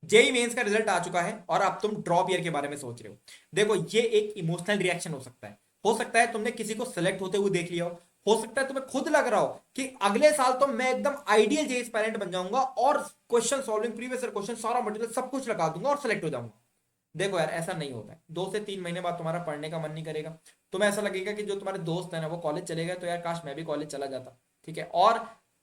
JEE mains का result आ चुका है और अब तुम ड्रॉप ईयर के बारे में सोच रहे हो। देखो ये एक इमोशनल रिएक्शन हो सकता है तुमने किसी को सेलेक्ट होते हुए देख लिया हो सकता है तुम्हें खुद लग रहा हो कि अगले साल तो मैं एकदम आइडियल जेई एस्पायरेंट बन जाऊंगा और क्वेश्चन सॉल्विंग, प्रीवियस क्वेश्चन, सारा मटेरियल सब कुछ लगा दूंगा और सेलेक्ट हो जाऊंगा। देखो यार ऐसा नहीं होता है, 2 से 3 महीने बाद तुम्हारा पढ़ने का मन नहीं करेगा। तुम्हें ऐसा लगेगा कि जो तुम्हारे दोस्त है ना वो कॉलेज चले गए तो यार काश मैं भी कॉलेज चला जाता। ठीक है, और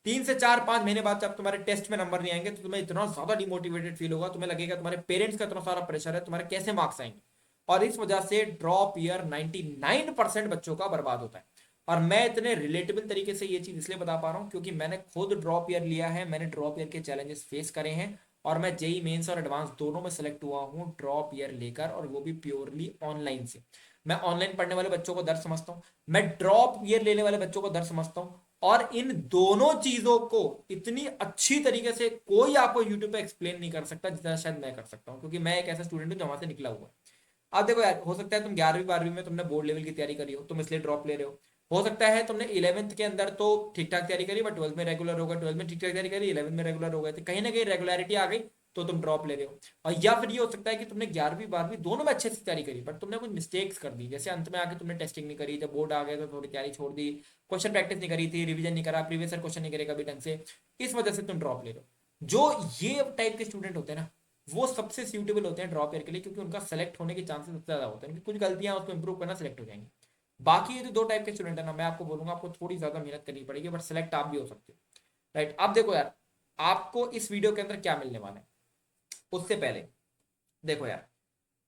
3 से 4 5 महीने बाद जब तुम्हारे टेस्ट में नंबर नहीं आएंगे तो तुम्हें इतना ज्यादा डिमोटिवेटेड फील होगा, तुम्हें लगेगा तुम्हारे पेरेंट्स का इतना सारा प्रेशर है, तुम्हारे कैसे मार्क्स आएंगे। और इस वजह से ड्रॉप ईयर 99% बच्चों का बर्बाद होता है। और मैं इतने रिलेटेबल तरीके से ये चीज इसलिए बता पा रहा हूँ क्योंकि मैंने खुद ड्रॉप ईयर लिया है, मैंने ड्रॉप ईयर के चैलेंजेस फेस करे हैं और मैं जेई मेंस और एडवांस दोनों में सेलेक्ट हुआ हूँ ड्रॉप ईयर लेकर, और वो भी प्योरली ऑनलाइन से। मैं ऑनलाइन पढ़ने वाले बच्चों को दर्द समझता हूँ, मैं ड्रॉप ईयर लेने वाले बच्चों को दर्द समझता हूँ। और इन दोनों चीजों को इतनी अच्छी तरीके से कोई आपको यूट्यूब पे एक्सप्लेन नहीं कर सकता जितना शायद मैं कर सकता हूँ, क्योंकि मैं एक ऐसा स्टूडेंट हूँ जो वहां से निकला हुआ है। अब देखो यार, हो सकता है तुम 11वीं 12वीं में तुमने बोर्ड लेवल की तैयारी करी हो, तुम इसलिए ड्रॉप ले रहे हो सकता है तुमने 11th के अंदर तो ठीक ठाक तैयारी करी बट 12th में रेगुलर हो गए, 12th में ठीक ठाक तैयारी करी 11th में रेगुलर हो गए, तो कहीं ना कहीं रेगुलरिटी आ गई तो तुम ड्रॉप ले रहे हो। और या फिर ये हो सकता है कि तुमने 11वीं 12वीं दोनों में अच्छे से तैयारी करी बट तुमने कुछ मिस्टेक्स कर दी, जैसे अंत में आके तुमने टेस्टिंग नहीं करी, जब बोर्ड आ गया तो थोड़ी तैयारी छोड़ दी, क्वेश्चन प्रैक्टिस नहीं करी थी, रिवीजन नहीं करा, प्रीवियस क्वेश्चन नहीं करे कभी ढंग से, इस वजह से तुम ड्रॉप ले रहे हो। जो ये टाइप के स्टूडेंट होते हैं ना वो सबसे सूटेबल होते हैं ड्रॉप ईयर के लिए, क्योंकि उनका सेलेक्ट होने के चांसेस सबसे ज्यादा होते हैं, उनकी कुछ गलतियां उसको इंप्रूव करना सेलेक्ट हो जाएंगे। बाकी ये जो 2 टाइप के स्टूडेंट है ना, मैं आपको बोलूंगा आपको थोड़ी ज्यादा मेहनत करनी पड़ेगी बट सेलेक्ट आप भी हो सकते हो। राइट, अब देखो यार, आपको इस वीडियो के अंदर क्या मिलने वाला है उससे पहले देखो यार,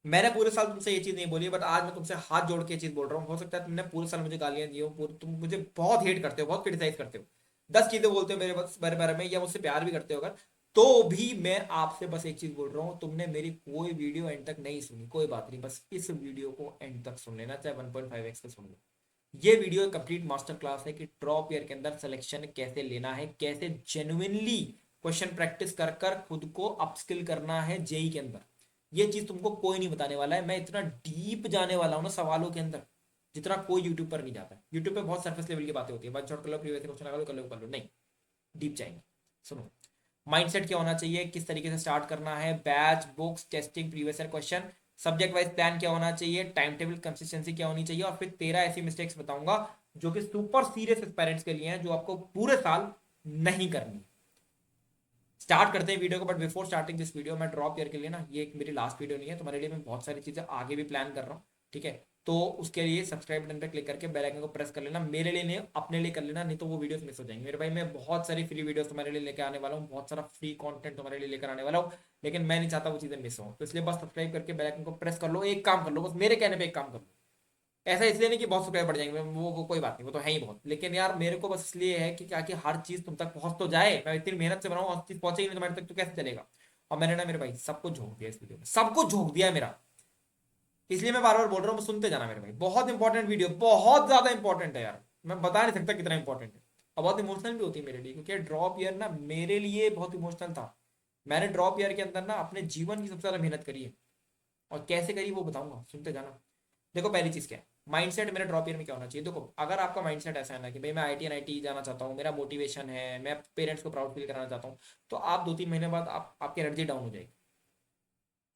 मैंने पूरे साल तुमसे ये चीज नहीं बोली बट आज मैं तुमसे हाथ जोड़ के ये चीज बोल रहा हूँ। हो सकता है तुमने पूरे साल मुझे गालियां दी हो, तुम मुझे बहुत हेट करते हो, बहुत क्रिटिसाइज करते हो, 10 चीजें बोलते हो मेरे बारे में या मुझसे प्यार भी करते हो अगर, तो भी मैं आपसे बस एक चीज बोल रहा हूँ, तुमने मेरी कोई वीडियो एंड तक नहीं सुनी कोई बात नहीं, बस इस वीडियो को एंड तक सुन लेना, चाहे 1.5x पे सुन लो। ये वीडियो कंप्लीट मास्टर क्लास है कि ड्रॉप ईयर के अंदर सिलेक्शन कैसे लेना है, कैसे जेन्युइनली क्वेश्चन प्रैक्टिस कर कर खुद को अपस्किल करना है जेई के अंदर। ये चीज तुमको कोई नहीं बताने वाला है, मैं इतना डीप जाने वाला हूं ना सवालों के अंदर जितना कोई यूट्यूब पर नहीं जाता। यूट्यूब पे बहुत सरफेस लेवल की बातें होती है, वन शॉट कर लो, प्रीवियस क्वेश्चन कर लो, कर लो कर लो, नहीं, डीप जाएंगे। सुनो, माइंडसेट क्या होना चाहिए, किस तरीके से स्टार्ट करना है, batch, books, testing, previous year question, subject wise plan क्या होना चाहिए, टाइम टेबल कंसिस्टेंसी क्या होनी चाहिए, और फिर 13 ऐसी मिस्टेक्स बताऊंगा जो कि सुपर सीरियस पेरेंट्स के लिए हैं, जो आपको पूरे साल नहीं करनी। स्टार्ट करते हैं वीडियो को, but before starting this video, मैं ड्रॉप ईयर के लिए ना, ये एक मेरी लास्ट वीडियो नहीं है, तुम्हारे लिए मैं बहुत सारी चीजें आगे भी प्लान कर रहा हूँ। ठीक है, तो उसके लिए सब्सक्राइब बटन पर क्लिक करके बेल आइकन को प्रेस कर लेना, मेरे लिए नहीं अपने लिए कर लेना, नहीं तो वो वीडियोस मिस हो जाएंगे मेरे भाई। मैं बहुत सारी फ्री वीडियोस तुम्हारे लिए लेकर आने वाला हूँ, बहुत सारा फ्री कंटेंट तुम्हारे लिए लेकर आने वाला हूँ, लेकिन मैं नहीं चाहता वो चीजें मिस हो, तो इसलिए बस सब्सक्राइब करके बेल आइकन को प्रेस कर लो, एक काम कर लो, बस मेरे कहने पे एक काम कर लो। ऐसा इसलिए नहीं कि बहुत सब्सक्राइब बढ़ जाएंगे, वो कोई बात नहीं, वो तो है ही बहुत, लेकिन यार मेरे को बस इसलिए है कि क्या कि हर चीज तुम तक पहुंच तो जाए, मैं इतनी मेहनत से बनाऊं, हर चीज पहुंचेगी नहीं तुम्हारे तक तो कैसे चलेगा। और मैंने ना मेरे भाई सब कुछ झोंक दिया इस वीडियो में, सब कुछ झोंक दिया है मेरा, इसलिए मैं बार बार बोल रहा हूँ, सुनते जाना मेरे भाई, बहुत इंपॉर्टेंट वीडियो, बहुत ज्यादा इंपॉर्टेंट है यार, मैं बता नहीं सकता कितना इंपॉर्टेंट है। और बहुत इमोशनल भी होती है मेरे लिए, क्योंकि ड्रॉप ईयर ना मेरे लिए बहुत इमोशनल था। मैंने ड्रॉप ईयर के अंदर ना अपने जीवन की सबसे ज्यादा मेहनत करी है, और कैसे करी वो बताऊंगा, सुनते जाना। देखो पहली चीज क्या है, माइंडसेट मेरे ड्रॉप ईयर में क्या होना चाहिए। देखो अगर आपका माइंडसेट ऐसा है ना कि भाई मैं आईटी एनआईटी जाना चाहता हूँ, मेरा मोटिवेशन है, मैं पेरेंट्स को प्राउड फील कराना चाहता हूँ, तो आप 2 3 महीने बाद आपकी एनर्जी डाउन हो जाएगी।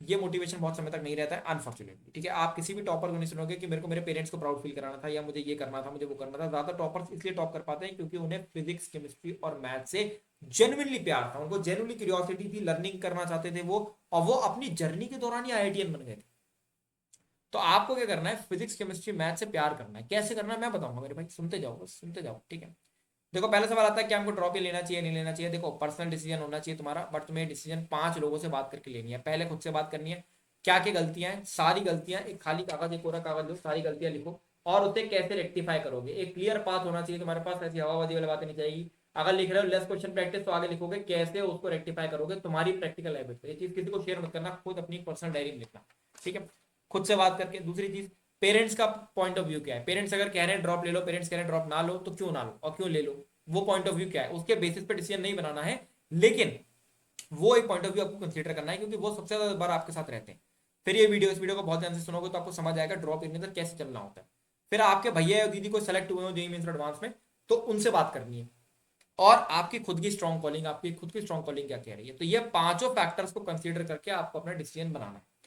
ये मोटिवेशन बहुत समय तक नहीं रहता है अनफॉर्चुनेटली। ठीक है, आप किसी भी टॉपर को नहीं सुनोगे कि मेरे को मेरे पेरेंट्स को प्राउड फील कराना था या मुझे ये करना था, मुझे वो करना था। ज्यादा टॉपर्स इसलिए टॉप कर पाते हैं क्योंकि उन्हें फिजिक्स, केमिस्ट्री और मैथ से जेन्युइनली प्यार था, उनको जेन्युइनली क्यूरियोसिटी थी, लर्निंग करना चाहते थे वो, और वो अपनी जर्नी के दौरान ही आईआईटीएन बन गए थे। तो आपको क्या करना है, फिजिक्स, केमिस्ट्री, मैथ से प्यार करना है। कैसे करना है मैं बताऊंगा मेरे भाई, सुनते जाओ, बस सुनते जाओ। ठीक है, देखो पहला सवाल आता है कि हमको ड्रॉप ये लेना चाहिए नहीं लेना चाहिए। देखो पर्सनल डिसीजन होना चाहिए तुम्हारा, बट तुम्हें डिसीजन 5 लोगों से बात करके लेनी है। पहले खुद से बात करनी है, क्या क्या गलतियां हैं, सारी गलतियां, एक खाली कागज, एक कोरा कागज लो, सारी गलतियां लिखो और उसे कैसे रेक्टिफाई करोगे। एक क्लियर पाथ होना चाहिए तुम्हारे पास, ऐसी हवाबाजी वाली बातें नहीं चाहिए। अगर लिख रहे हो लेस क्वेश्चन प्रैक्टिस तो आगे लिखोगे कैसे उसको रेक्टिफाई करोगे, तुम्हारी प्रैक्टिकल हैबिट। ये चीज किसी को शेयर मत करना, खुद अपनी पर्सनल डायरी में लिखना। ठीक है, खुद से बात करके। दूसरी चीज, पेरेंट्स का पॉइंट ऑफ व्यू क्या है। पेरेंट्स अगर कह रहे हैं ड्रॉप ले लो, पेरेंट्स कह रहे हैं ड्रॉप ना लो, तो क्यों ना लो और क्यों ले लो, वो पॉइंट ऑफ व्यू क्या है, उसके बेसिस पे डिसीजन नहीं बनाना है, लेकिन वो एक पॉइंट ऑफ व्यू आपको कंसीडर करना है क्योंकि वो सबसे ज्यादा बार आपके साथ रहते हैं। फिर ये वीडियो, इस वीडियो को बहुत ध्यान से सुनोगे तो आपको समझ आएगा ड्रॉप इन अंदर कैसे चलना होता है। फिर आपके भैया या दीदी को सेलेक्ट हुए हो जेई मेंस एडवांस में, तो उनसे बात करनी है और आपकी खुद की स्ट्रॉन्ग कॉलिंग, आपकी खुद की स्ट्रॉन्ग कॉलिंग क्या कह रही है। तो ये पांचों फैक्टर्स को कंसीडर करके आपको अपना डिसीजन बनाना है।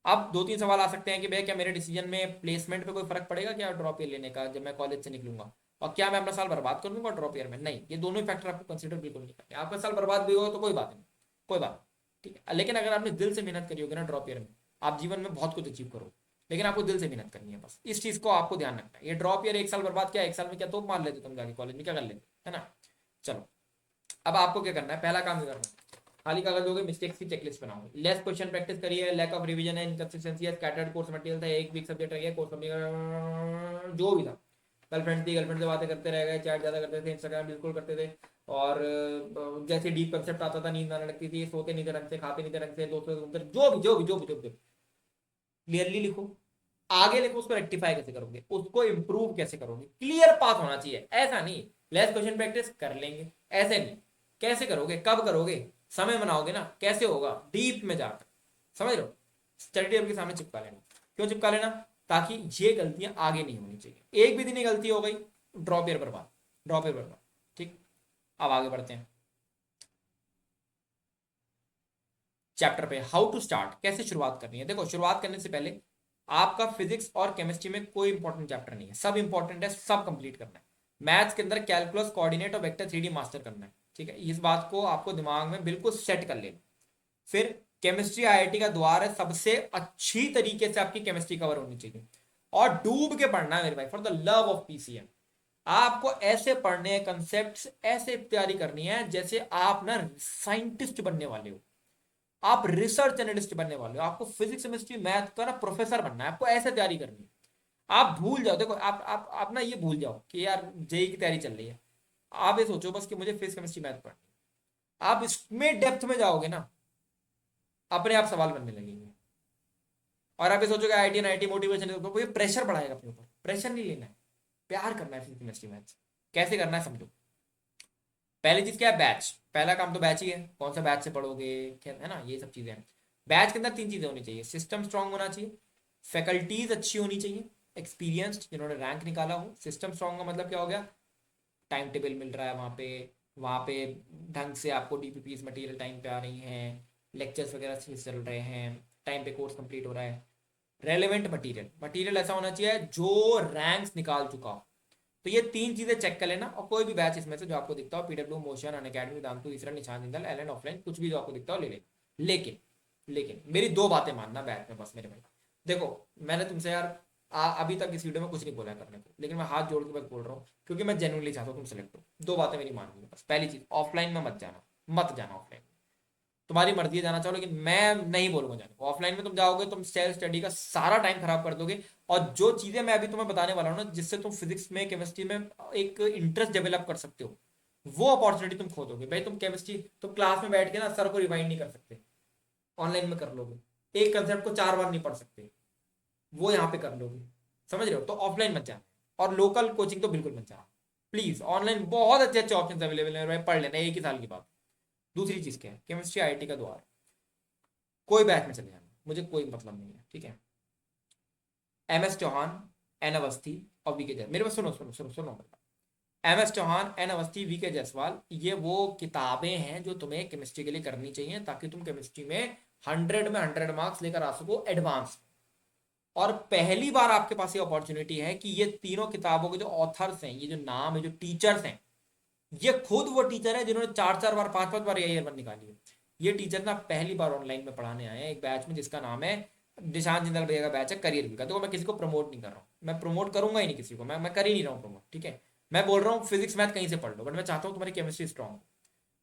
अब दो तीन सवाल आ सकते हैं कि भैया क्या मेरे डिसीजन में प्लेसमेंट पे कोई फर्क पड़ेगा क्या ड्रॉप ईयर लेने का जब मैं कॉलेज से निकलूंगा, और क्या मैं अपना साल बर्बाद कर दूंगा ड्रॉप ईयर में। नहीं, ये दोनों फैक्टर आपको कंसीडर बिल्कुल नहीं करते। आपका साल बर्बाद भी होगा तो कोई बात नहीं, कोई बात नहीं, ठीक है। लेकिन अगर आपने दिल से मेहनत करी होगी ना ड्रॉप ईयर में, आप जीवन में बहुत कुछ अचीव करो। लेकिन आपको दिल से मेहनत करनी है, बस इस चीज को आपको ध्यान रखना है। ये ड्रॉप ईयर एक साल बर्बाद, क्या एक साल में क्या तो मार लेते तुम जाके कॉलेज में क्या कर लेते, है ना। चलो, अब आपको क्या करना है, पहला काम क्या करना है, खाली कागज हो गए, मिस्टेक्स की चेकलिस्ट बनाओगे, लेस क्वेश्चन प्रैक्टिस करिए, लैक ऑफ रिवीजन है, इनकंसिस्टेंसी है, स्कैटर्ड कोर्स मटेरियल था, एक वीक सब्जेक्ट रह गया, कोर्स जो भी था, गर्लफ्रेंड थी, गर्लफ्रेंड से बातें करते रह गए, चैट ज्यादा करते थे, इंस्टाग्राम बिल्कुल करते थे, और जैसे डीप कंसेप्ट आता था नींद आने लगती थी, सोते नहीं थे ढंग से, खाते नहीं थे ढंग से, दोस्तों से घूमते, जो भी क्लियरली लिखो। आगे लिखो उसको रेक्टिफाई कैसे करोगे, उसको इंप्रूव कैसे करोगे, क्लियर पाथ होना चाहिए। ऐसा नहीं लेस क्वेश्चन प्रैक्टिस कर लेंगे, ऐसे नहीं। कैसे करोगे, कब करोगे, समय बनाओगे ना, कैसे होगा, डीप में जाकर, समझ लो। स्टडी टेबल के सामने चिपका लेना। क्यों चिपका लेना, ताकि ये गलतियां आगे नहीं होनी चाहिए। एक भी दिन गलती हो गई, ड्रॉप ईयर बर्बाद, ड्रॉप ईयर बर्बाद। ठीक, अब आगे बढ़ते हैं चैप्टर पे, हाउ टू स्टार्ट, कैसे शुरुआत करनी है। देखो, शुरुआत करने से पहले आपका फिजिक्स और केमिस्ट्री में कोई इंपॉर्टेंट चैप्टर नहीं है, सब इंपॉर्टेंट है, सब कंप्लीट करना है। मैथ्स के अंदर कैलकुलस, कोऑर्डिनेट और वेक्टर 3D मास्टर करना है, ठीक है। इस बात को आपको दिमाग में बिल्कुल सेट कर लेना। फिर केमिस्ट्री आईआईटी का द्वार है, सबसे अच्छी तरीके से आपकी केमिस्ट्री कवर होनी चाहिए, और डूब के पढ़ना है मेरे भाई, for the love of PCM. आपको ऐसे पढ़ने हैं कंसेप्ट, ऐसे तैयारी करनी है जैसे आप ना साइंटिस्ट बनने वाले हो, आप रिसर्च एनालिस्ट बनने वाले हो, आपको फिजिक्स केमिस्ट्री मैथ का ना प्रोफेसर बनना है, आपको ऐसे तैयारी करनी है। आप भूल जाओ, देखो आप ना ये भूल जाओ कि यार जेई की तैयारी चल रही है। आप ये सोचो बस कि मुझे फिजिक्स केमिस्ट्री मैथ पढ़नी है। आप इसमें डेप्थ में जाओगे ना, अपने आप सवाल बनने लगेंगे। और आप ये सोचोगे आईटी आईटी मोटिवेशन, ये प्रेशर बढ़ाएगा अपने ऊपर। प्रेशर नहीं लेना है, प्यार करना है फिजिक्स केमिस्ट्री मैथ। कैसे करना है समझो। पहली चीज क्या है, बैच। पहला काम तो बैच ही है, कौन सा बैच से पढ़ोगे, क्या है ना, ये सब चीजें हैं। बैच के अंदर तीन चीजें होनी चाहिए, सिस्टम स्ट्रांग होना चाहिए, फैकल्टीज अच्छी होनी चाहिए, एक्सपीरियंस्ड जिन्होंने रैंक निकाला हो। सिस्टम स्ट्रांग का मतलब क्या हो गया, टाइम टेबल मिल रहा है वहाँ पे ढंग से आपको डीपीपीस मटेरियल टाइम पे आ रही हैं, लेक्चर्स वगैरह सही से चल रहे हैं, टाइम पे कोर्स कंप्लीट हो रहा है। रेलेवेंट मटेरियल, मटेरियल ऐसा होना चाहिए जो रैंक्स निकाल चुका हो। तो ये तीन चीजें चेक कर लेना, और कोई भी बैच इसमें से जो आपको दिखता हो, पीडब्ल्यू, मोशन, अनअकैडमी, दामतू, तीसरा, निशान जिंदल, एल एंड ऑफलाइन, कुछ भी जो आपको दिखता हो ले लेना। लेकिन लेकिन मेरी दो बातें मानना बैच में बस मेरे भाई। देखो, मैंने तुमसे यार अभी तक इस वीडियो में कुछ नहीं बोला करने को, लेकिन मैं हाथ जोड़ के बस बोल रहा हूँ, क्योंकि मैं जेनुअनली चाहता हूँ तुम सेलेक्ट हो। दो बातें मेरी मान लो बस। पहली चीज, ऑफलाइन में मत जाना, मत जाना ऑफलाइन। तुम्हारी मर्जी है जाना चाहो, लेकिन मैं नहीं बोलूंगा जाने को। ऑफलाइन में तुम जाओगे, तुम सेल्फ स्टडी का सारा टाइम खराब कर दोगे। और जो चीजें मैं अभी तुम्हें बताने वाला हूँ ना, जिससे तुम फिजिक्स में, केमिस्ट्री में एक इंटरेस्ट डेवलप कर सकते हो, वो अपॉर्चुनिटी तुम खो दोगे भाई। तुम केमिस्ट्री, तुम क्लास में बैठ के ना सर को रिवाइंड नहीं कर सकते, ऑनलाइन में कर लोगे। एक कंसेप्ट को 4 बार नहीं पढ़ सकते, वो यहाँ पे कर लोगे। समझ रहे हो, तो ऑफलाइन मत जाना, और लोकल कोचिंग तो बिल्कुल मत जाना प्लीज। ऑनलाइन बहुत अच्छे अच्छे ऑप्शन अवेलेबल है, पढ़ लेना, एक ही साल की बात। दूसरी चीज क्या है, केमिस्ट्री आईआईटी का द्वार, कोई बैच में चले जाना, मुझे कोई मतलब नहीं है, ठीक है। MS चौहान, एन अवस्थी और वीके जायसवाल, मेरे पास सुनो सुनो सुनो सुनो। MS Chauhan, N Awasthi, VK Jaiswal, ये वो किताबें हैं जो तुम्हें केमिस्ट्री के लिए करनी चाहिए, ताकि तुम केमिस्ट्री में 100 में 100 मार्क्स लेकर आ सको एडवांस। और पहली बार आपके पास ये अपॉर्चुनिटी है कि ये तीनों किताबों के जो ऑथर्स हैं, ये जो नाम है, जो टीचर्स हैं, ये खुद वो टीचर है जिन्होंने 4 4 बार, 5 5 बार ये वन निकाली है। ये टीचर ना पहली बार ऑनलाइन में पढ़ाने आए हैं एक बैच में, जिसका नाम है निशांत जिंदल भैया का बैच है करियर भी का। देखो, मैं किसी को प्रमोट नहीं कर रहा हूँ, मैं प्रमोट करूंगा ही नहीं किसी को, मैं कर ही नहीं रहा हूँ प्रमोट, ठीक है। मैं बोल रहा हूँ फिजिक्स मैथ कहीं से पढ़ लो, बट मैं चाहता हूँ तुम्हारी केमिस्ट्री स्ट्रॉन्ग हो।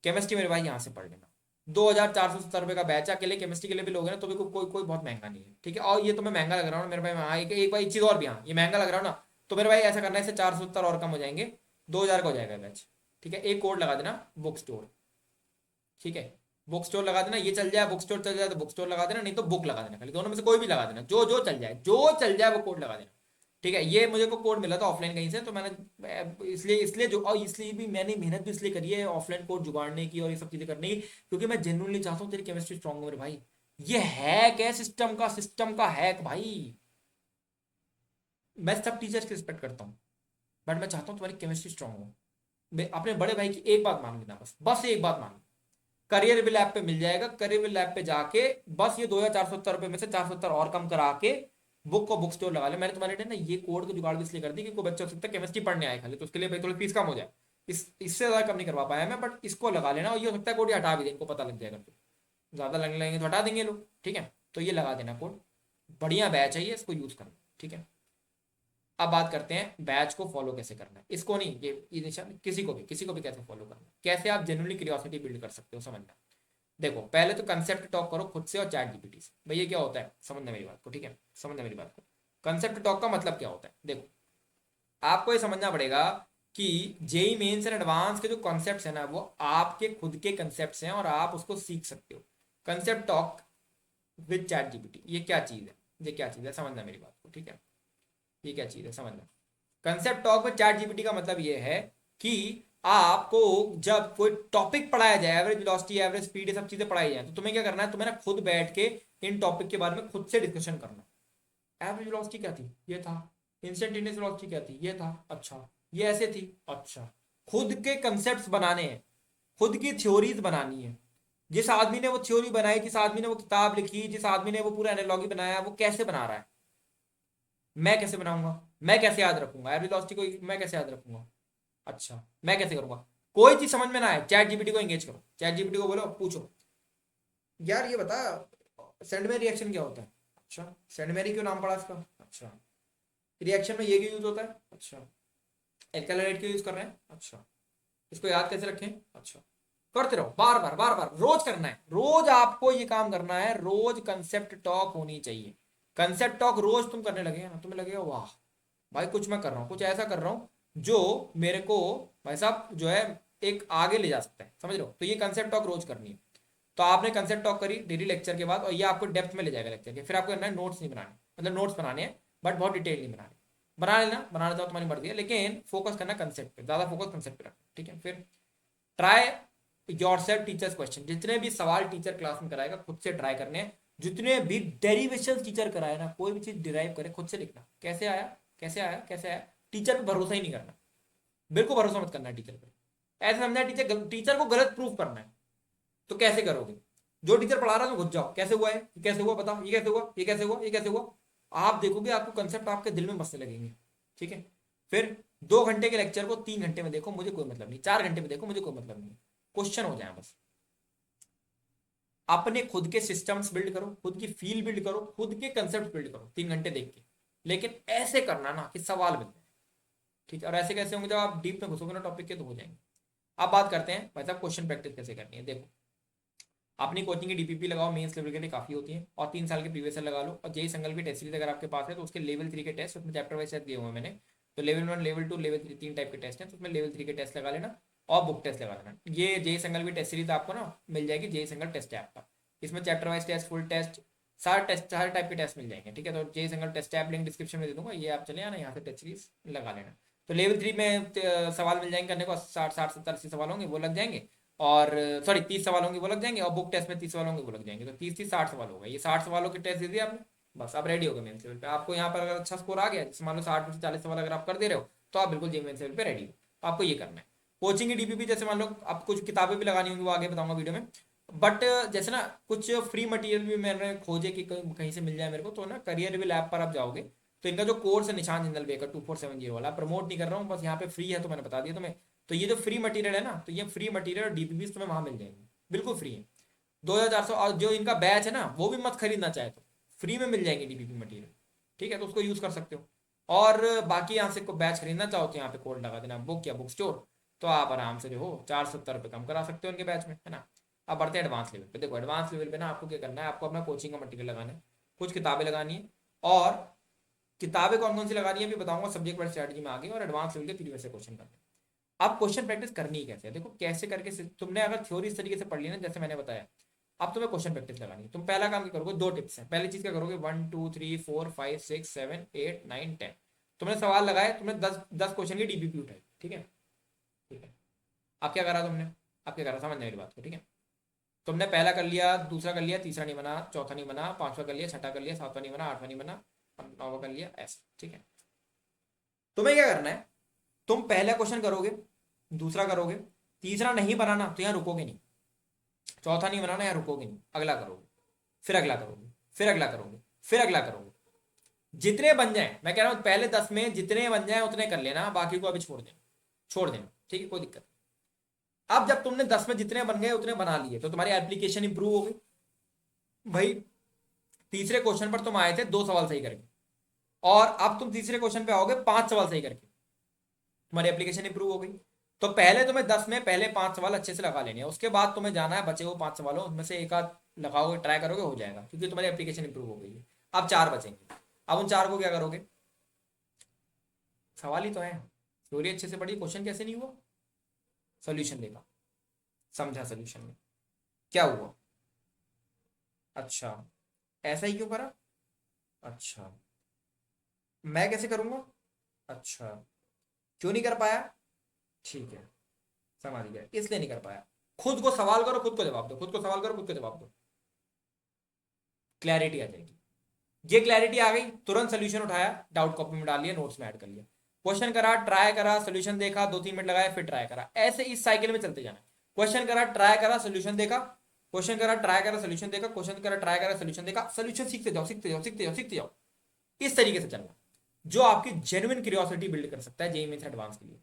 केमिस्ट्री मेरे भाई यहाँ से पढ़ लेना। 2470 रुपये का बैच है, अकेले केमिस्ट्री के लिए भी लोगे ना तो भी कोई कोई बहुत महंगा नहीं है, ठीक है। और ये तो मैं महंगा लग रहा हूँ ना मेरे भाई, हाँ एक भाई चीज और भी, हाँ ये महंगा लग रहा हूँ ना, तो मेरे भाई ऐसा करना है, इससे 470 और कम हो जाएंगे, 2000 का हो जाएगा बैच, ठीक है। एक कोड लगा देना, बुक स्टोर, ठीक है। बुक स्टोर लगा देना, ये चल जाए, बुक स्टोर चल जाए तो बुक स्टोर लगा देना, नहीं तो बुक लगा देना, खाली दोनों में से कोई भी लगा देना, जो जो चल जाए, जो चल जाए वो कोड लगा देना, ठीक है। ये मुझे को कोड मिला था ऑफलाइन कहीं से, तो मैंने इसलिए इसलिए जो, और इसलिए भी मैंने मेहनत भी इसलिए करी है ऑफलाइन कोड जुगाड़ने की और ये सब चीजें करने की, क्योंकि मैं जेन्युइनली चाहता हूँ तेरी केमिस्ट्री स्ट्रांग हो मेरे भाई। ये हैक है सिस्टम का हैक भाई। मैं सब टीचर्स की रिस्पेक्ट करता हूँ, बट मैं चाहता हूँ तुम्हारी केमिस्ट्री स्ट्रांग हो। अपने बड़े भाई की एक बात मान लेना, बस बस एक बात मान, करियर विल ऐप पे मिल जाएगा, करियर विल ऐप पे जाके बस ये 2470 रुपए में से 470 और कम करा के बुक को बुक स्टोर लगा ले। मैंने तुम्हारे लिए ना ये कोड को जुगाड़ भी इसलिए कर दी कि कोई बच्चा हो सकता है केमिस्ट्री पढ़ने आए खाली, तो उसके लिए भाई थोड़ी फीस कम हो जाए, इससे ज्यादा कम नहीं करवा पाया मैं, बट इसको लगा लेना, और ये हो सकता है कोड हटा भी दे, इनको पता लग जाएगा तो ज्यादा लगने लगेंगे तो हटा देंगे लोग, ठीक है। तो ये लगा देना कोड, बढ़िया बैच है ये, इसको यूज करना, ठीक है। अब बात करते हैं बैच को फॉलो कैसे करना है, इसको नहीं, ये निशान किसी को भी कैसे फॉलो करना है, कैसे आप जेन्युइनली क्यूरियोसिटी बिल्ड कर सकते हो, समझना। देखो पहले तो कंसेप्ट टॉक करो खुद से और चैट जीपीटी से, भैया क्या होता है, समझना मेरी बात को, ठीक है, समझना मेरी बात को। कंसेप्ट टॉक का मतलब क्या होता है, देखो आपको ये समझना पड़ेगा कि जेई मेंस एंड एडवांस के जो कॉन्सेप्ट्स हैं ना, वो आपके खुद के कॉन्सेप्ट्स हैं और आप उसको सीख सकते हो। Concept talk with chat GPT, ये क्या चीज़ है, ये क्या चीज़ है, समझना मेरी बात को, ठीक है। ये क्या चीज़ है समझना। Concept talk with chat GPT का मतलब ये है कि आपको जब कोई टॉपिक पढ़ाया जाए, एवरेज वेलोसिटी, एवरेज स्पीड, ये सब चीजें पढ़ाई जाए, तो तुम्हें क्या करना है, तुम्हें ना खुद बैठ के इन टॉपिक के बारे में खुद से डिस्कशन करना। एवरेज वेलोसिटी क्या थी, ये था। इंस्टेंटेनियस वेलोसिटी क्या थी, ये था। अच्छा ये ऐसे थी, अच्छा। खुद के कंसेप्ट बनाने हैं, खुद की थ्योरीज बनानी है। जिस आदमी ने वो थ्योरी बनाई, जिस आदमी ने वो किताब लिखी, जिस आदमी ने वो पूरा एनालॉजी बनाया, वो कैसे बना रहा है, मैं कैसे बनाऊंगा, मैं कैसे याद रखूंगा एवरेज वेलोसिटी को, मैं कैसे याद रखूंगा, अच्छा मैं कैसे करूंगा। कोई चीज समझ में ना आए, चैट जीपीटी को एंगेज करो, चैट जीपीटी को बोलो, पूछो यार ये बता सेंड में रिएक्शन क्या होता है, अच्छा सेंड मेरी क्यों नाम पड़ा इसका, अच्छा रिएक्शन में ये क्यों यूज होता है, अच्छा एल्काइलाइड क्यों यूज कर रहे हैं, अच्छा इसको याद कैसे रखें, अच्छा। करते रहो, बार बार बार बार, रोज करना है, रोज आपको ये काम करना है, रोज कंसेप्ट टॉक होनी चाहिए। कंसेप्ट टॉक रोज तुम करने लगे ना, तुम्हें लगेगा वाह भाई कुछ मैं कर रहा हूँ, कुछ ऐसा कर रहा हूँ जो मेरे को भाई साहब जो है एक आगे ले जा सकता है, समझ रहे हो। तो ये कंसेप्ट टॉक रोज करनी है। तो आपने कंसेप्ट टॉक करी डेली लेक्चर के बाद, और ये आपको डेप्थ में ले जाएगा लेक्चर के, फिर आपको करना है नोट्स नहीं बनाने, मतलब नोट्स बनाने हैं बट बहुत डिटेल नहीं बनाने, बना लेना, बनाना चाहो तुम्हारी मर्जी है, लेकिन फोकस करना कंसेप्ट पे, ज्यादा फोकस कंसेप्ट पे रखना, ठीक है। फिर try your self teachers question, जितने भी सवाल टीचर क्लास में कराएगा खुद से ट्राई करने हैं। जितने भी डेरिवेशन टीचर कराए ना, कोई भी चीज डिराइव करे खुद से लिखना, कैसे आया कैसे आया कैसे आया। टीचर पे भरोसा ही नहीं करना, बिल्कुल भरोसा मत करना टीचर पे। ऐसा समझना टीचर टीचर को गलत प्रूफ करना है, तो कैसे करोगे। जो टीचर पढ़ा रहा है तो घुस जाओ, कैसे हुआ है, ये कैसे हुआ, बता ये कैसे हुआ, ये कैसे हुआ, ये कैसे हुआ। आप देखोगे आपको कंसेप्ट आपके दिल में बसने लगेंगे, ठीक है। फिर 2 घंटे के लेक्चर को 3 घंटे में देखो, मुझे कोई मतलब नहीं, 4 घंटे में देखो, मुझे कोई मतलब नहीं, क्वेश्चन हो जाए बस। अपने खुद के सिस्टम्स बिल्ड करो, खुद की फील बिल्ड करो, खुद के कंसेप्ट बिल्ड करो 3 घंटे देख के, लेकिन ऐसे करना ना कि सवाल मिल जाए, ठीक है। और ऐसे कैसे होंगे, जब आप डीप में घुसोगे ना टॉपिक के, तो हो जाएंगे। अब बात करते हैं भाई साहब क्वेश्चन प्रैक्टिस कैसे करनी है। देखो अपनी कोचिंग की डीपीपी लगाओ, मेंस लेवल के लिए काफी होती है, और 3 साल के प्रीवियस ईयर लगा लो, और जेई संगल की टेस्ट सीरीज अगर आपके पास है तो उसके लेवल 3 के टेस्ट उसमें चैप्टर वाइज दिए हुए हैं मैंने। तो लेवल 1, लेवल 2, लेवल 3, 3 टाइप के टेस्ट हैं, तो उसमें लेवल 3 के टेस्ट लगा लेना, और बुक टेस्ट लगा लेना। ये जेई संगल की टेस्ट सीरीज आपको ना मिल जाएगी, जेई संगल टेस्ट ऐप पर। इसमें chapter wise test, full test, सारे टेस्ट, सारे टाइप के टेस्ट मिल जाएंगे, ठीक है। तो जेई Sangal test app link description में दे दूंगा, ये आप चले आना यहाँ से टेस्ट सीरीज लगा लेना। तो लेवल 3 में सवाल मिल जाएंगे करने को, 60, 60, 70, 80 सवाल होंगे वो लग जाएंगे, और सॉरी 30 सवाल होंगे वो लग जाएंगे, और बुक टेस्ट में 30 सवाल होंगे वो लग जाएंगे, तो 30, 30, 60 सवाल होगा। ये 60 सवालों की टेस्ट दे दिया आपने, बस आप रेडी हो गए मेंस लेवल पे। आपको यहाँ पर अगर अच्छा स्कोर आ गया, जैसे मान लो 60 में से 40 सवाल अगर आप कर दे रहे हो, तो आप बिल्कुल जेईई मेंस लेवल पे रेडी हो। तो आपको ये करना है। कोचिंग की डीपीपी जैसे मान लो आप कुछ किताबें भी लगानी होंगी, वो आगे बताऊंगा वीडियो में, बट जैसे ना कुछ फ्री मटेरियल भी मैंने खोजे कि कहीं से मिल जाए मेरे को, तो ना करियर भी लैब पर आप जाओगे, तो इनका जो कोर्स है निशान जिंदल बेकर 2470 वाला, प्रमोट नहीं कर रहा हूँ, बस यहाँ पे फ्री है तो मैंने बता दिया तुम्हें। तो ये जो फ्री मटेरियल है ना, तो ये फ्री मटेरियल और डीपीपी तुम्हें वहां मिल जाएंगे, बिल्कुल फ्री है। 2400, और जो इनका बैच है ना वो भी मत खरीदना चाहे तो फ्री में मिल जाएंगे डीपीपी मटेरियल, ठीक है, तो उसको यूज कर सकते हो। और बाकी यहाँ से को बैच खरीदना चाहो तो यहाँ पे कोड लगा देना बुक या बुक स्टोर, तो आप आराम से जो हो 470 रुपये कम करा सकते हो उनके बैच में, है ना। अब बढ़ते हैं एडवांस लेवल पे। देखो एडवांस लेवल पे ना आपको क्या करना है, आपको अपना कोचिंग का मटेरियल लगाना है, कुछ किताबें लगानी है, और किताबें कौन कौन सी लगानी है भी बताऊंगा सब्जेक्ट वाइज स्ट्रेटजी में आगे, और एडवांस लेवल के प्रीवियस से क्वेश्चन करने हैं। अब क्वेश्चन प्रैक्टिस करनी ही कैसे है, देखो कैसे करके तुमने अगर थ्योरी इस तरीके से पढ़ ली ना जैसे मैंने बताया, अब तुम्हें क्वेश्चन प्रैक्टिस लगानी है। तुम पहला काम क्या करोगे, 2 टिप्स हैं। पहली चीज क्या करोगे, 1, 2, 3, 4, 5, 6, 7, 8, 9, 10 तुमने सवाल लगाए, तुमने 10 10 क्वेश्चन की डीपीपी उठाई, ठीक है, ठीक है। अब क्या करा तुमने, अब क्या करा समझ मेरी बात को, ठीक है। तुमने पहला कर लिया, दूसरा कर लिया, तीसरा नहीं बना, चौथा नहीं बना, पांचवा कर लिया, छठा कर लिया, सातवां नहीं बना, आठवां नहीं बना, नौवा कर लिया, ऐसा, ठीक है। तुम्हें क्या करना है, तुम पहला क्वेश्चन करोगे, दूसरा करोगे, तीसरा नहीं बनाना तो यहाँ रुकोगे नहीं, चौथा नहीं बनाना यहाँ रुकोगे नहीं, अगला करोगे, फिर अगला करोगे, फिर अगला करोगे, फिर अगला करोगे, जितने बन जाए, मैं कह रहा हूँ पहले 10 में जितने बन जाए उतने कर लेना, बाकी को अभी छोड़ देना, छोड़ देना, ठीक है, कोई दिक्कत नहीं। अब जब तुमने 10 में जितने बन गए उतने बना लिए तो तुम्हारी एप्लीकेशन इंप्रूव हो गई भाई। तीसरे क्वेश्चन पर तुम आए थे 2 सवाल सही करके, और अब तुम तीसरे क्वेश्चन पे आओगे 5 सवाल सही करके, तुम्हारी एप्लीकेशन इंप्रूव हो गई। तो पहले तुम्हें 10 में पहले 5 सवाल अच्छे से लगा लेने हैं, उसके बाद तुम्हें जाना है बचे हुए 5 सवालों उसमें से एक आध लगाओगे, ट्राई करोगे, हो जाएगा, क्योंकि तुम्हारी एप्लीकेशन इंप्रूव हो गई है। अब 4 बचेंगे, अब उन 4 को क्या करोगे, सवाल ही तो है, थ्योरी अच्छे से पढ़ी, क्वेश्चन कैसे नहीं हुआ, सोल्यूशन देखा, समझा सोल्यूशन में क्या हुआ, अच्छा ऐसा ही क्यों करा, अच्छा मैं कैसे करूंगा, अच्छा क्यों नहीं कर पाया, ठीक है समझ गया, इसलिए नहीं कर पाया। खुद को सवाल करो, खुद को जवाब दो, खुद को सवाल करो, खुद को जवाब दो, क्लैरिटी आ जाएगी। ये क्लैरिटी आ गई, तुरंत सोल्यूशन उठाया, डाउट कॉपी में डाल लिया, नोट्स में ऐड कर लिया, क्वेश्चन करा, ट्राई करा, सोल्यूशन देखा, 2-3 मिनट लगाया, फिर ट्राई करा, ऐसे इस साइकिल में चलते जाना। क्वेश्चन करा, ट्राई करा, सोल्यूशन देखा, क्वेश्चन करा, ट्राई करा, सोल्यूशन देखा, क्वेश्चन करा, ट्राई करा, सोल्यूशन देखा, सोल्यूशन सीखते जाओ, सीखते जाओ, सीखते जाओ, सीखते जाओ, इस तरीके से चलना, जो आपकी जेन्युइन क्यूरियोसिटी बिल्ड कर सकता है जेईई मेंस एडवांस के लिए।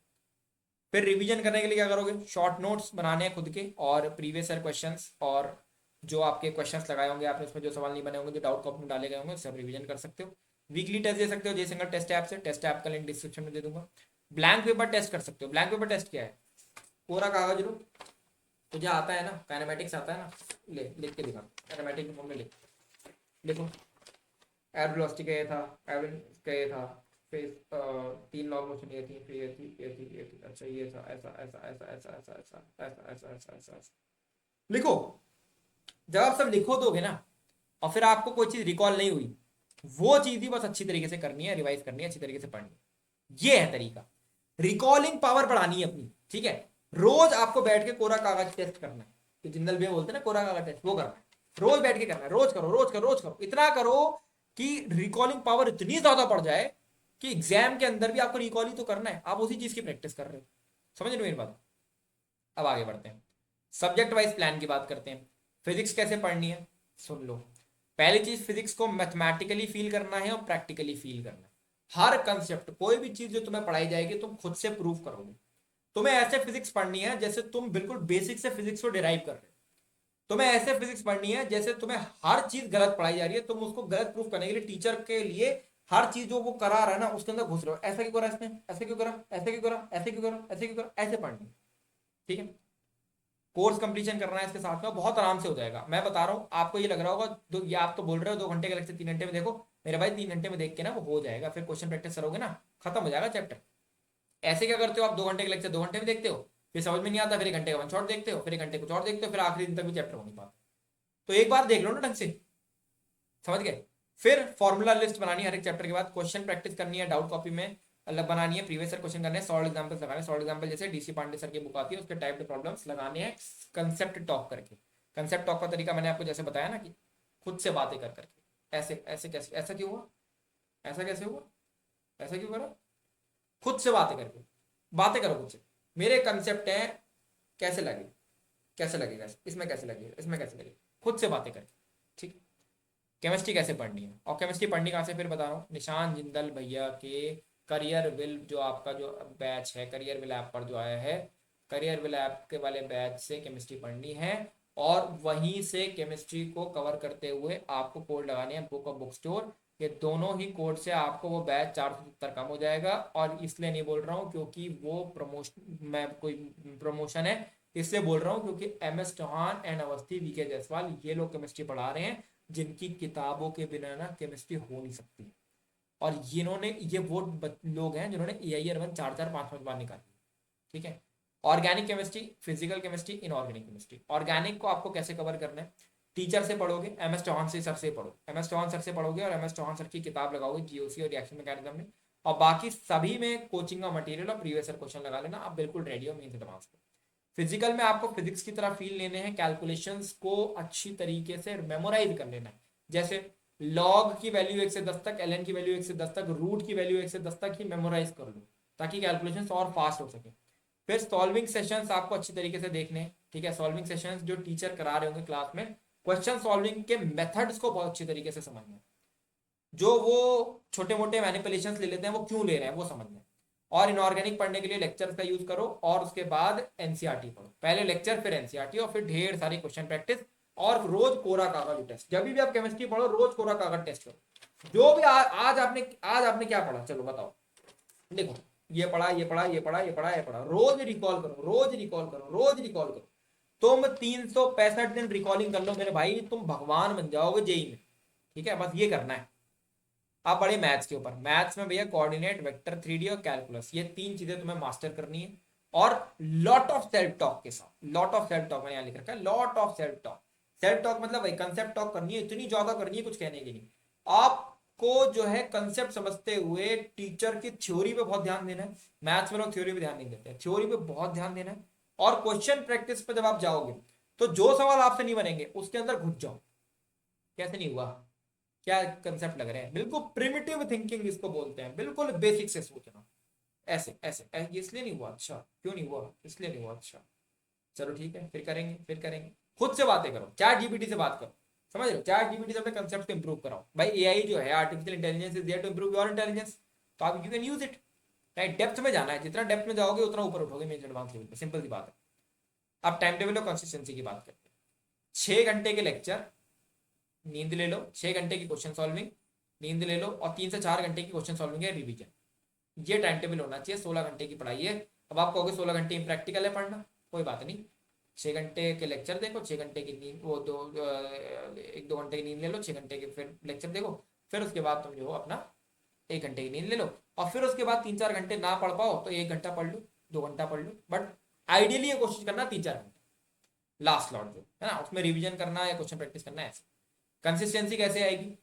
फिर रिवीजन करने के लिए क्या करोगे, शॉर्ट नोट्स बनाने हैं खुद के, और प्रीवियस ईयर क्वेश्चंस, और जो आपके क्वेश्चंस लगाए होंगे आपने, उसमें जो सवाल नहीं बने होंगे, जो डाउट कॉपी में डाले गए होंगे, सब रिवीजन कर सकते हो। वीकली टेस्ट दे सकते हो जे सिंगल टेस्ट ऐप से, टेस्ट ऐप का लिंक डिस्क्रिप्शन में दे दूंगा। ब्लैंक पेपर टेस्ट कर सकते हो। ब्लैंक पेपर टेस्ट क्या है, पूरा कागज लो, तुझे आता है ना, काइनेमेटिक्स आता है ना, ले लिख के दिखा, काइनेमेटिक फॉर्म में लिख, लिखो एयर वेलोसिटी का ये था, एवरेज का ये था, फिर 3 लॉग मोशन ये थी, फिर ये थी, ये थी, ये थी, अच्छा ये था, ऐसा ऐसा ऐसा ऐसा ऐसा ऐसा ऐसा ऐसा ऐसा ऐसा ऐसा लिखो। जब आप सब लिखो दोगे ना, और फिर आपको कोई चीज रिकॉल नहीं हुई, वो चीज ही बस अच्छी तरीके से करनी है, रिवाइज करनी है, अच्छी तरीके से पढ़नी है, ये है तरीका। रिकॉलिंग पावर बढ़ानी है अपनी, ठीक है। रोज आपको बैठ के कोरा कागज टेस्ट करना है, तो जिंदल भैया बोलते हैं ना कोरा कागज टेस्ट, वो करना है, रोज बैठ के करना है, रोज करो, रोज करो, रोज करो, इतना करो कि रिकॉलिंग पावर इतनी ज्यादा बढ़ जाए कि एग्जाम के अंदर भी आपको रिकॉल ही तो करना है, आप उसी चीज की प्रैक्टिस कर रहे हो। समझ रहे हो मेरी बात। अब आगे बढ़ते हैं, सब्जेक्ट वाइज प्लान की बात करते हैं। फिजिक्स कैसे पढ़नी है, सुन लो। पहली चीज, फिजिक्स को मैथमेटिकली फील करना है और प्रैक्टिकली फील करना है। हर कंसेप्ट, कोई भी चीज जो तुम्हें पढ़ाई जाएगी तुम खुद से प्रूव करोगे। तुम्हें ऐसे फिजिक्स पढ़नी है जैसे तुम बिल्कुल बेसिक से फिजिक्स को डिराइव कर रहे हो। तुम्हें ऐसे फिजिक्स पढ़नी है जैसे तुम्हें हर चीज गलत पढ़ाई जा रही है, तुम उसको गलत प्रूफ करने के लिए टीचर के लिए हर चीज जो वो करा रहा है ना उसके अंदर घुस रहे हो, ऐसा क्यों करा इसने, ऐसे क्यों करा, ऐसे क्यों करा, ऐसे क्यों करा, ऐसे क्यों करा, ऐसे पढ़नी, ठीक है। कोर्स कंप्लीशन करना है इसके साथ में, बहुत आराम से हो जाएगा। मैं बता रहा हूँ, आपको ये लग रहा होगा ये आप तो बोल रहे हो 2 घंटे का लेक्चर 3 घंटे में देखो, मेरे भाई 3 घंटे में देख के ना वो हो जाएगा, फिर क्वेश्चन प्रैक्टिस करोगे ना खत्म हो जाएगा चैप्टर। ऐसे क्या करते हो आप, 2 घंटे का लेक्चर 2 घंटे में देखते हो, फिर समझ में नहीं आता, फिर 1 घंटे का वन शॉट देखते हो, फिर 1 घंटे कुछ और देखते हो, फिर आखिरी दिन तक भी चैप्टर हो नहीं पाता। तो एक बार देख लो ना ढंग से, समझ गए। फिर फॉर्मूला लिस्ट बनानी है हर एक चैप्टर के बाद, क्वेश्चन प्रैक्टिस करनी है, डाउट कॉपी में अलग बनानी है, प्रीवियस ईयर क्वेश्चन करने हैं, सॉल्व एग्जांपल्स लगाने, सॉल्व एग्जांपल जैसे डीसी पांडे सर की बुक आती है उसके टाइप के प्रॉब्लम्स लगाने हैं, कंसेप्ट टॉक करके। कंसेप्ट टॉक का तरीका मैंने आपको जैसे बताया ना, कि खुद से बातें कर करके, ऐसे ऐसे कैसे, ऐसा क्यों हुआ, ऐसा कैसे हुआ, ऐसा क्यों करा, खुद से बातें करके, बातें करो खुद से। मेरे कंसेप्ट है, कैसे लगे, कैसे लगेगा, इसमें कैसे लगेगा, इसमें कैसे लगेगा, खुद से बातें करके, ठीक। केमिस्ट्री कैसे पढ़नी है, और केमिस्ट्री पढ़नी कहाँ से, फिर बता रहा हूँ, निशान जिंदल भैया के करियर विल, जो आपका जो बैच है करियर विल ऐप पर जो आया है, करियर विल ऐप के वाले बैच से केमिस्ट्री पढ़नी है, और वहीं से केमिस्ट्री को कवर करते हुए आपको कोड लगाने हैं बुक और बुक स्टोर। ये दोनों ही कोड से आपको वो बैच 470 कम हो जाएगा, और इसलिए नहीं बोल रहा हूँ क्योंकि वो प्रमोशन, मैं कोई प्रमोशन है, इसलिए बोल रहा हूँ क्योंकि MS Chauhan and Awasthi VK Jaiswal ये लोग केमिस्ट्री पढ़ा रहे हैं, जिनकी किताबों के बिना ना केमिस्ट्री हो नहीं सकती। और ये वो लोग हैं जिन्होंने AIR 1 4-4 5-5 बार निकाली, ठीक है। Organic chemistry, physical chemistry, inorganic chemistry. Organic को आपको कैसे कवर करना है, टीचर से पढ़ोगे, MS चौहान से सर से पढ़ो, MS चौहान सर से पढ़ोगे और MS चौहान सर की किताब लगाओगे GOC और रिएक्शन मैकेनिज्म में, और बाकी सभी में कोचिंग का मटेरियल और प्रीवियस ईयर क्वेश्चन लगा लेना, आप बिल्कुल रेडी हो मेंस एडवांस को। फिजिकल में आपको फिजिक्स की तरह फील लेने हैं, कैलकुलेशंस को अच्छी तरीके से मेमोराइज कर लेना है, जैसे लॉग की वैल्यू 1 से 10 तक, ln की वैल्यू 1 से 10 तक, रूट की वैल्यू 1 से 10 तक ही मेमोराइज कर लो, ताकि कैलकुलेशंस और फास्ट हो सके। फिर सॉल्विंग सेशंस आपको अच्छी तरीके से देखने हैं, ठीक है। सॉल्विंग सेशंस जो टीचर करा रहे होंगे क्लास में, क्वेश्चन सॉल्विंग के मेथड्स को बहुत अच्छी तरीके से समझना, जो वो छोटे मोटे मैनिपुलेशंस ले लेते हैं वो क्यों ले रहे हैं वो समझना। और इनऑर्गेनिक पढ़ने के लिए लेक्चर्स का यूज करो, और उसके बाद एनसीईआरटी पढ़ो, पहले लेक्चर फिर एनसीईआरटी, और फिर ढेर सारी क्वेश्चन प्रैक्टिस, और रोज कोरा कागज टेस्ट। जब भी आप केमिस्ट्री पढ़ो रोज कोरा कागज टेस्ट करो। जो भी आज आपने क्या पढ़ा, चलो बताओ। देखो, ये पढ़ा, ये पढ़ा, ये पढ़ा, ये पढ़ा, ये पढ़ा, रोज रिकॉल करो, रोज रिकॉल करो, रोज रिकॉल करो। तुम 365 दिन रिकॉलिंग कर लो मेरे भाई, तुम भगवान बन जाओगे जेई में, ठीक है। बस ये करना है। आप बड़े मैथ्स के ऊपर, मैथ्स में भैया कोऑर्डिनेट, वेक्टर, 3D और कैलकुलस, ये 3 चीजें तुम्हें मास्टर करनी है। और लॉट ऑफ सेल्फ टॉक के साथ, लॉट ऑफ सेल्फ टॉक मैंने यहाँ लिख रखा है, lot of self talk. Self talk मतलब वही कंसेप्ट टॉक करनी है, इतनी ज्यादा करनी है कुछ कहने की नहीं। आपको जो है कंसेप्ट समझते हुए टीचर की थ्योरी पे बहुत ध्यान देना है। मैथ्स में लोग थ्योरी पे ध्यान नहीं देते, थ्योरी पे बहुत ध्यान देना है। और क्वेश्चन प्रैक्टिस पे जब आप जाओगे तो जो सवाल आपसे नहीं बनेंगे उसके अंदर घुस जाओ, कैसे नहीं हुआ, क्या कंसेप्ट लग रहे हैं, बिल्कुल प्रिमिटिव थिंकिंग इसको बोलते हैं, बिल्कुल बेसिक से सोचना। ऐसे ऐसे ये इसलिए नहीं हुआ, अच्छा क्यों नहीं हुआ, इसलिए नहीं हुआ, अच्छा चलो ठीक है, फिर करेंगे, फिर करेंगे। खुद से बातें करो, चैट जीपीटी से बात करो, समझ रहे हो। चैट जीपीटी से अपने कंसेप्ट को इंप्रूव कराओ भाई। एआई जो है, artificial intelligence, is there to improve your intelligence, तो आप you can use it, right. Depth में जाना है, जितना डेप्थ में जाओगे उतना ऊपर उठोगे मेन एडवांस लेवल पे, सिंपल सी बात है। अब टाइम टेबल और कंसिस्टेंसी की बात करते हैं। 6 घंटे के लेक्चर, नींद ले लो, 6 घंटे की क्वेश्चन सॉल्विंग, नींद ले लो, और 3 से 4 घंटे की क्वेश्चन सॉल्विंग है रिवीजन। ये टाइम टेबल होना चाहिए। 16 घंटे की पढ़ाई है। अब आप कहोगे 16 घंटे प्रैक्टिकल है पढ़ना, कोई बात नहीं। 6 घंटे के लेक्चर देखो, 6 घंटे की नींद, वो 1-2 घंटे की नींद ले लो, 6 घंटे के फिर लेक्चर देखो, फिर उसके बाद तुम जो अपना 1 घंटे की नींद ले लो, और फिर उसके बाद 3-4 घंटे ना पढ़ पाओ तो 1 घंटा पढ़ लो, 2 घंटा पढ़ लो, बट आइडियली ये कोशिश करना 3-4 घंटे लास्ट स्लॉट जो है ना, उसमें रिवीजन करना या क्वेश्चन प्रैक्टिस करना है। ऐसे कंसिस्टेंसी कैसे आएगी,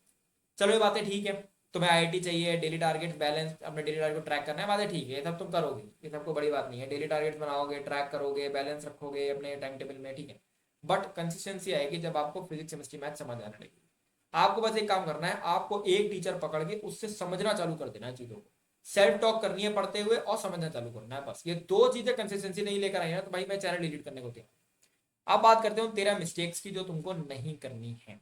चलो ये बातें ठीक है। तुम्हें आईआईटी चाहिए, डेली टारगेट बैलेंस, अपने डेली टारगेट को ट्रैक करना है, बातें ठीक है, ये सब तुम करोगे, ये सब कोई बड़ी बात नहीं है। डेली टारगेट बनाओगे, ट्रैक करोगे, बैलेंस रखोगे अपने टाइम टेबल में, ठीक है। बट कंसिस्टेंसी आएगी जब आपको फिजिक्स, केमिस्ट्री, मैथ समझ आने लगेगी। आपको बस एक काम करना है, आपको एक टीचर पकड़ के उससे समझना चालू कर देना है चीजों को, सेल्फ टॉक करनी है पढ़ते हुए, और समझना चालू करना है। बस ये 2 चीजें कंसिस्टेंसी नहीं लेकर आई ना, तो भाई मैं चैनल डिलीट करने को तैयार। अब बात करते हैं 13 मिस्टेक्स की जो तुमको नहीं करनी है।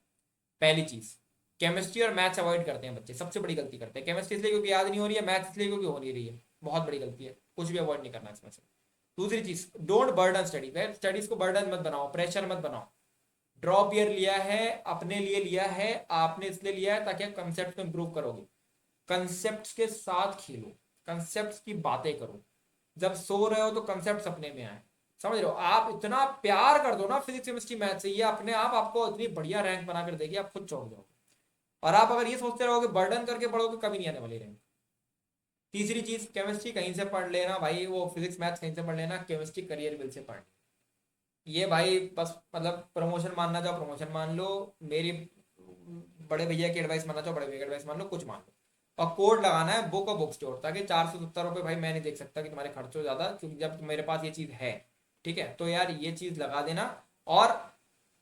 पहली चीज, केमिस्ट्री और मैथ्स अवॉइड करते हैं बच्चे, सबसे बड़ी गलती करते हैं। केमिस्ट्री इसलिए क्योंकि याद नहीं हो रही है, मैथ्स इसलिए क्योंकि हो नहीं रही है, बहुत बड़ी गलती है, कुछ भी अवॉइड नहीं करना इसमें से। दूसरी चीज, डोंट बर्डन स्टडी, स्टडीज को बर्डन मत बनाओ, प्रेशर मत बनाओ। ड्रॉप ईयर लिया है, अपने लिए लिया है, आपने इसलिए लिया है ताकि आप कंसेप्ट को इंप्रूव करोगे। कंसेप्ट के साथ खेलो, कंसेप्ट की बातें करो, जब सो रहे हो तो कंसेप्ट सपने में आए, समझ रहे हो। आप इतना प्यार कर दो ना फिजिक्स, केमिस्ट्री, मैथ से, ये अपने आप आपको इतनी बढ़िया रैंक बना कर देगी, आप खुद चौंक जाओगे। और आप अगर ये सोचते रहोगे बर्डन करके पढ़ोगे, कभी नहीं आने वाली रैंक। तीसरी चीज, केमिस्ट्री कहीं से पढ़ लेना भाई, वो फिजिक्स मैथ्स कहीं से पढ़ लेना, केमिस्ट्री करियर बिल से पढ़, ये भाई बस मतलब प्रमोशन मानना चाहो प्रमोशन मान लो, मेरी बड़े भैया की एडवाइस मानना चाहो बड़े भैया की एडवाइस मान लो, कुछ मान लो। और कोड लगाना है बुक और बुक स्टोर, ताकि 470 रुपये भाई मैं नहीं देख सकता कि तुम्हारे खर्च हो ज्यादा, क्योंकि जब मेरे पास ये चीज है, ठीक है। तो यार ये चीज लगा देना। और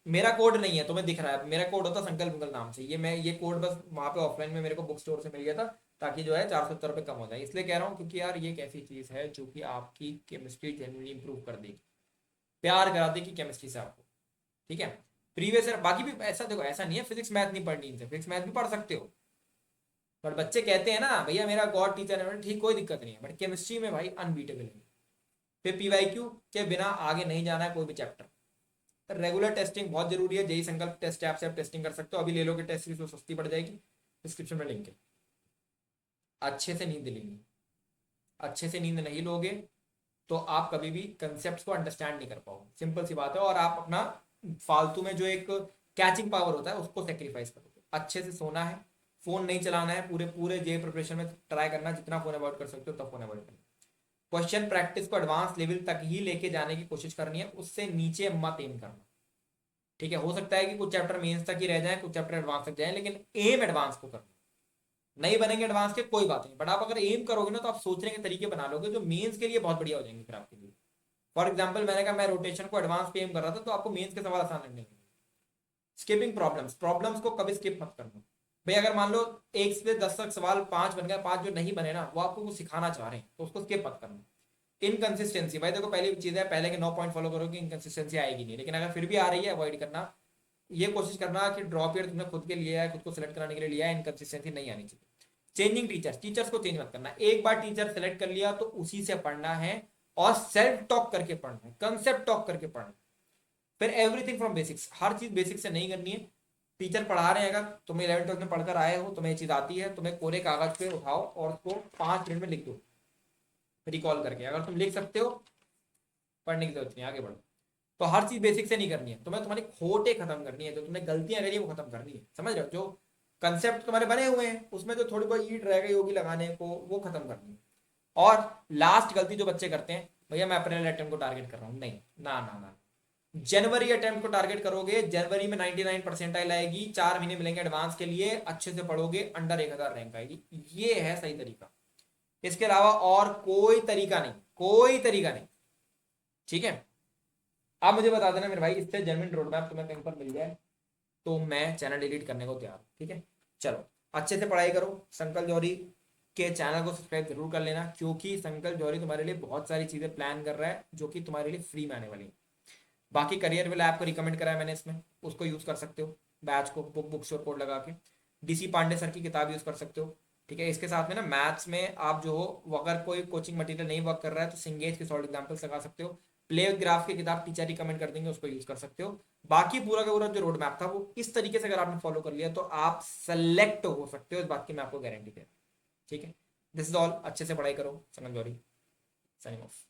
मेरा कोड नहीं है, तुम्हें दिख रहा है, मेरा कोड होता संकल्प विकल्प नाम से, ये कोड बस वहां पे ऑफलाइन में मेरे को बुक स्टोर से मिल गया था, ताकि जो है 470 रुपये कम हो जाए। इसलिए कह रहा हूँ क्योंकि यार ये एक ऐसी चीज है जो कि आपकी केमिस्ट्री जनरली इंप्रूव कर देगी, प्यार करा देगी केमिस्ट्री से आपको, ठीक है। प्रीवियस ईयर बाकी भी ऐसा देखो, ऐसा नहीं है फिजिक्स मैथ नहीं पढ़नी इनसे, फिजिक्स मैथ भी पढ़ सकते हो। बट बच्चे कहते हैं ना भैया मेरा गॉड टीचर है, ठीक कोई दिक्कत नहीं है, बट केमिस्ट्री में भाई अनबीटेबल है। फिर पीवाईक्यू के बिना आगे नहीं जाना है कोई भी चैप्टर। रेगुलर टेस्टिंग बहुत जरूरी है, जेई संकल्प टेस्ट ऐप से आप टेस्टिंग कर सकते हो, अभी ले लो कि टेस्ट फीस सस्ती पड़ जाएगी, डिस्क्रिप्शन में लिंक है। अच्छे से नींद लेनी, अच्छे से नींद नहीं लोगे तो आप कभी भी कंसेप्ट को अंडरस्टैंड नहीं कर पाओगे, सिंपल सी बात है। और आप अपना फालतू में जो एक कैचिंग पावर होता है उसको सेक्रीफाइस करोगे। अच्छे से सोना है, फोन नहीं चलाना है, पूरे पूरे जे प्रिपरेशन में ट्राई करना जितना फोन अवॉइड कर सकते हो तब फोन अवॉइड करना। क्वेश्चन प्रैक्टिस को एडवांस लेवल तक ही लेके जाने की कोशिश करनी है, उससे नीचे मत एम करना, ठीक है। हो सकता है कि कुछ चैप्टर मेंस तक ही रह जाए, कुछ चैप्टर एडवांस तक जाए, लेकिन एम एडवांस को करना। नहीं बनेंगे एडवांस के कोई बात नहीं, बट आप अगर एम करोगे ना तो आप सोचने के तरीके बना लोगे जो मेंस के लिए बहुत बढ़िया हो जाएंगे फिर आपके लिए। फॉर एग्जाम्पल मैंने कहा मैं रोटेशन को एडवांस पे एम कर रहा था, तो आपको मेंस के सवाल आसान लगने लगेंगे। स्किपिंग प्रॉब्लम्स, प्रॉब्लम्स को कभी स्किप मत करना भाई। अगर मान लो 1 से 10 तक सवाल 5 बन गया, 5 जो नहीं बने ना वो आपको कुछ सिखाना चाह रहे हैं, तो उसको स्किप मत करना। इनकंसिस्टेंसी, भाई देखो पहली चीज है, पहले के 9 पॉइंट फॉलो करोगे इनकंसिस्टेंसी आएगी नहीं, लेकिन अगर फिर भी आ रही है अवॉइड करना। ये कोशिश करना कि ड्रॉप ईयर तुमने खुद के लिया है, खुद को सिलेक्ट कराने के लिए लिया है, इनकंसिस्टेंसी नहीं आनी चाहिए। चेंजिंग टीचर्स, टीचर्स को चेंज मत करना। एक बार टीचर सेलेक्ट कर लिया तो उसी से पढ़ना है, और सेल्फ टॉक करके पढ़ना है, कंसेप्ट टॉक करके पढ़ना है। फिर एवरीथिंग फ्रॉम बेसिक्स, हर चीज बेसिक से नहीं करनी है। टीचर पढ़ा रहे हैं, अगर तुम्हें 11th 12th में पढ़कर आए हो, तुम्हें ये चीज आती है, तुम्हें कोरे कागज पे उठाओ और उसको 5 मिनट में लिख दो रिकॉल करके। अगर तुम लिख सकते हो, पढ़ने की जरूरत नहीं, आगे बढ़ो। तो हर चीज बेसिक से नहीं करनी है, तुम्हें तुम्हारी खोटे खत्म करनी है, जो तुमने गलतियां करी है वो खत्म करनी है, समझ रहे हो? जो कंसेप्ट तुम्हारे बने हुए हैं उसमें जो थोड़ी बहुत ईट रहेगा योगी लगाने को, वो खत्म करनी है। और लास्ट गलती जो बच्चे करते हैं, भैया मैं अप्रैल अटेम्प्ट को टारगेट कर रहा हूँ, नहीं, ना ना ना, जनवरी अटेम्प्ट को टारगेट करोगे, जनवरी में 99 परसेंटाइल आएगी, 4 महीने मिलेंगे एडवांस के लिए, अच्छे से पढ़ोगे, अंडर 1000 रैंक आएगी। ये है सही तरीका, इसके अलावा और कोई तरीका नहीं, कोई तरीका नहीं, ठीक है? आप मुझे बता देना मेरे भाई, इससे जेन्युइन रोड मैप तुम्हें कहीं पर मिल जाए तो मैं चैनल डिलीट करने को तैयार हूँ, ठीक है? चलो, अच्छे से पढ़ाई करो। संकल्प जौहरी के चैनल को सब्सक्राइब जरूर कर लेना, क्योंकि संकल्प जौहरी तुम्हारे लिए बहुत सारी चीजें प्लान कर रहा है जो कि तुम्हारे लिए फ्री में आने वाली है। बाकी करियर विल ऐप को रिकमेंड करा है मैंने इसमें, उसको यूज कर सकते हो, बैच को बुक श्योर कोड लगा के। डीसी पांडे सर की किताब यूज कर सकते हो, ठीक है? इसके साथ में ना मैथ्स में आप जो हो, अगर कोई कोचिंग मटेरियल नहीं वर्क कर रहा है तो सिंगेज के सॉल्व एग्जाम्पल्स लगा सकते हो। प्ले ग्राफ की किताब टीचर रिकमेंड कर देंगे, उसको यूज कर सकते हो। बाकी पूरा का पूरा जो रोड मैप था वो इस तरीके से अगर आपने फॉलो कर लिया तो आप सेलेक्ट हो सकते हो, इस बात की मैं आपको गारंटी दे रहा हूँ, ठीक है? This is all. अच्छे से पढ़ाई करो। संगम जौहरी साइनिंग ऑफ।